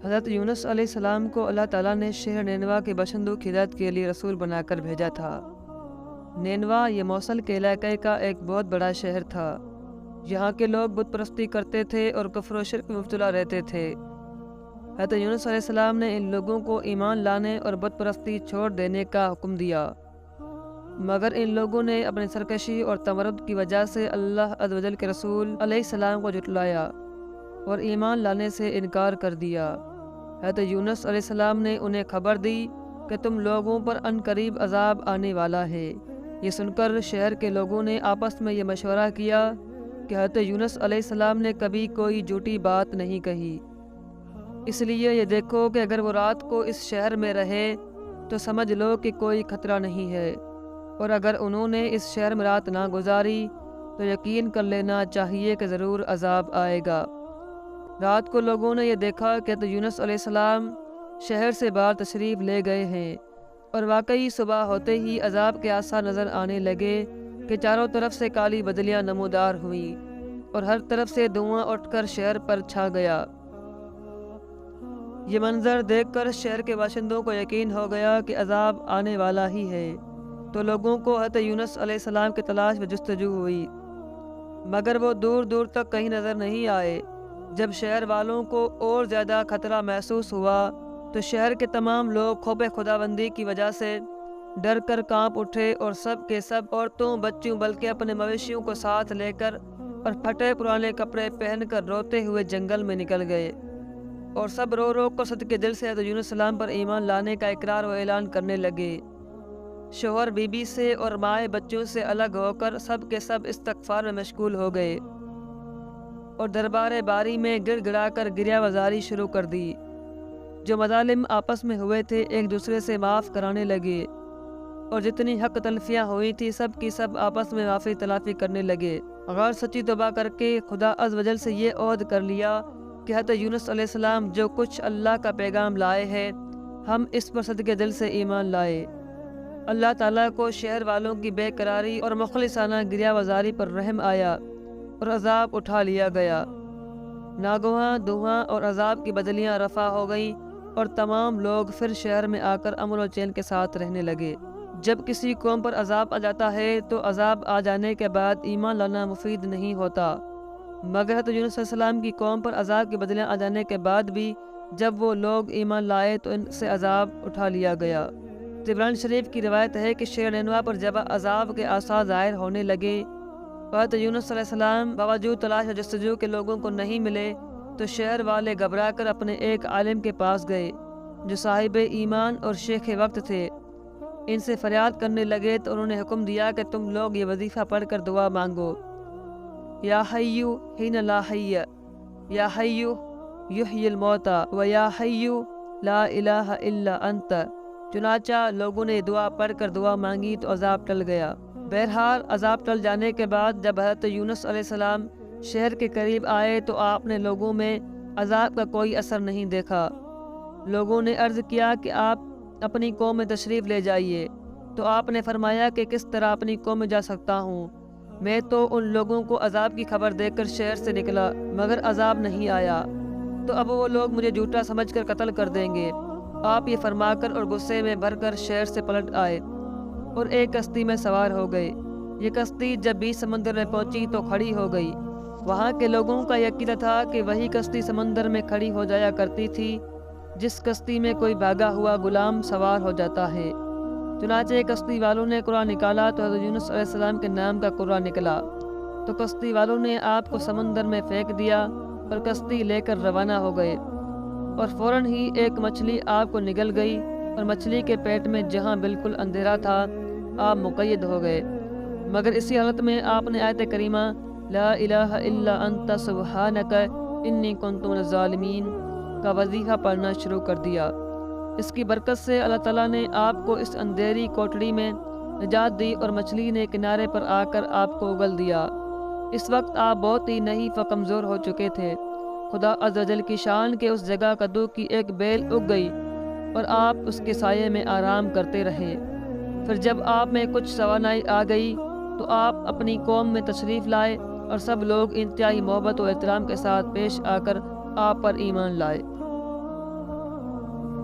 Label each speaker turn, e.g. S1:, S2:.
S1: حضرت یونس علیہ السلام کو اللہ تعالیٰ نے شہر نینوا کے باشندوں کی ہدایت کے لیے رسول بنا کر بھیجا تھا۔ نینوا یہ موصل کے علاقے کا ایک بہت بڑا شہر تھا۔ یہاں کے لوگ بت پرستی کرتے تھے اور کفر و شرک میں مبتلا رہتے تھے۔ حضرت یونس علیہ السلام نے ان لوگوں کو ایمان لانے اور بت پرستی چھوڑ دینے کا حکم دیا، مگر ان لوگوں نے اپنی سرکشی اور تمرد کی وجہ سے اللہ عز و جل کے رسول علیہ السلام کو جھٹلایا اور ایمان لانے سے انکار کر دیا۔ حضرت یونس علیہ السلام نے انہیں خبر دی کہ تم لوگوں پر ان قریب عذاب آنے والا ہے۔ یہ سن کر شہر کے لوگوں نے آپس میں یہ مشورہ کیا کہ حضرت یونس علیہ السلام نے کبھی کوئی جھوٹی بات نہیں کہی، اس لیے یہ دیکھو کہ اگر وہ رات کو اس شہر میں رہے تو سمجھ لو کہ کوئی خطرہ نہیں ہے، اور اگر انہوں نے اس شہر میں رات نہ گزاری تو یقین کر لینا چاہیے کہ ضرور عذاب آئے گا۔ رات کو لوگوں نے یہ دیکھا کہ حضرت یونس علیہ السلام شہر سے باہر تشریف لے گئے ہیں، اور واقعی صبح ہوتے ہی عذاب کے آثار نظر آنے لگے کہ چاروں طرف سے کالی بدلیاں نمودار ہوئیں اور ہر طرف سے دھواں اٹھ کر شہر پر چھا گیا۔ یہ منظر دیکھ کر شہر کے باشندوں کو یقین ہو گیا کہ عذاب آنے والا ہی ہے، تو لوگوں کو حضرت یونس علیہ السلام کی تلاش میں جستجو ہوئی، مگر وہ دور دور تک کہیں نظر نہیں آئے۔ جب شہر والوں کو اور زیادہ خطرہ محسوس ہوا تو شہر کے تمام لوگ خوف خداوندی کی وجہ سے ڈر کر کانپ اٹھے، اور سب کے سب عورتوں بچوں بلکہ اپنے مویشیوں کو ساتھ لے کر اور پھٹے پرانے کپڑے پہن کر روتے ہوئے جنگل میں نکل گئے، اور سب رو رو کر صدقے دل سے حضرت یونس السلام پر ایمان لانے کا اقرار و اعلان کرنے لگے۔ شوہر بیوی سے اور مائیں بچوں سے الگ ہو کر سب کے سب استغفار میں مشغول ہو گئے اور دربار باری میں گڑ گڑا کر گریہ وزاری شروع کر دی۔ جو مظالم آپس میں ہوئے تھے ایک دوسرے سے معاف کرانے لگے، اور جتنی حق تلفیاں ہوئی تھی سب کی سب آپس میں معافی تلافی کرنے لگے۔ غیر سچی توبہ کر کے خدا عز و جل سے یہ عہد کر لیا کہ حضرت یونس علیہ السلام جو کچھ اللہ کا پیغام لائے ہیں ہم اس پر صدقے دل سے ایمان لائے۔ اللہ تعالیٰ کو شہر والوں کی بے قراری اور مخلصانہ گریہ وزاری پر رحم آیا اور عذاب اٹھا لیا گیا۔ ناگہاں دھواں اور عذاب کی بدلیاں رفع ہو گئیں، اور تمام لوگ پھر شہر میں آ کر امن و چین کے ساتھ رہنے لگے۔ جب کسی قوم پر عذاب آ جاتا ہے تو عذاب آ جانے کے بعد ایمان لانا مفید نہیں ہوتا، مگر حضرت یونس علیہ السلام کی قوم پر عذاب کی بدلیاں آ جانے کے بعد بھی جب وہ لوگ ایمان لائے تو ان سے عذاب اٹھا لیا گیا۔ طبرانی شریف کی روایت ہے کہ شہر نینوا پر جب عذاب کے آثار ظاہر ہونے لگے، حضرت یونس علیہ السلام باوجود تلاش و جستجو کے لوگوں کو نہیں ملے، تو شہر والے گھبرا کر اپنے ایک عالم کے پاس گئے جو صاحب ایمان اور شیخ وقت تھے۔ ان سے فریاد کرنے لگے تو انہوں نے حکم دیا کہ تم لوگ یہ وظیفہ پڑھ کر دعا مانگو، یا حیو حین لا حی، یا حیو یحیی الموتى و یا حیو لا الہ الا انت۔ چنانچہ لوگوں نے دعا پڑھ کر دعا مانگی تو عذاب ٹل گیا۔ بہرحال عذاب ٹل جانے کے بعد جب حضرت یونس علیہ السلام شہر کے قریب آئے تو آپ نے لوگوں میں عذاب کا کوئی اثر نہیں دیکھا۔ لوگوں نے عرض کیا کہ آپ اپنی قوم میں تشریف لے جائیے، تو آپ نے فرمایا کہ کس طرح اپنی قوم میں جا سکتا ہوں؟ میں تو ان لوگوں کو عذاب کی خبر دے کر شہر سے نکلا مگر عذاب نہیں آیا، تو اب وہ لوگ مجھے جھوٹا سمجھ کر قتل کر دیں گے۔ آپ یہ فرما کر اور غصے میں بھر کر شہر سے پلٹ آئے اور ایک کشتی میں سوار ہو گئے۔ یہ کشتی جب بیچ سمندر میں پہنچی تو کھڑی ہو گئی۔ وہاں کے لوگوں کا یہ عقیدہ تھا کہ وہی کشتی سمندر میں کھڑی ہو جایا کرتی تھی جس کشتی میں کوئی بھاگا ہوا غلام سوار ہو جاتا ہے۔ چنانچہ کشتی والوں نے قرآن نکالا تو حضرت یونس علیہ السلام کے نام کا قرآن نکلا، تو کشتی والوں نے آپ کو سمندر میں پھینک دیا اور کشتی لے کر روانہ ہو گئے، اور فوراً ہی ایک مچھلی آپ کو نگل گئی، اور مچھلی کے پیٹ میں جہاں بالکل اندھیرا تھا آپ مقید ہو گئے۔ مگر اسی حالت میں آپ نے آیت کریمہ لا الہ الا انت سبحانک انی کنت من الظالمین کا وظیفہ پڑھنا شروع کر دیا۔ اس کی برکت سے اللہ تعالیٰ نے آپ کو اس اندھیری کوٹڑی میں نجات دی اور مچھلی نے کنارے پر آ کر آپ کو اگل دیا۔ اس وقت آپ بہت ہی نحیف و کمزور ہو چکے تھے۔ خدا عز و جل کی شان کے اس جگہ کدو کی ایک بیل اگ گئی اور آپ اس کے سائے میں آرام کرتے رہے۔ پھر جب آپ میں کچھ توانائی آ گئی تو آپ اپنی قوم میں تشریف لائے اور سب لوگ انتہائی محبت و احترام کے ساتھ پیش آ کر آپ پر ایمان لائے۔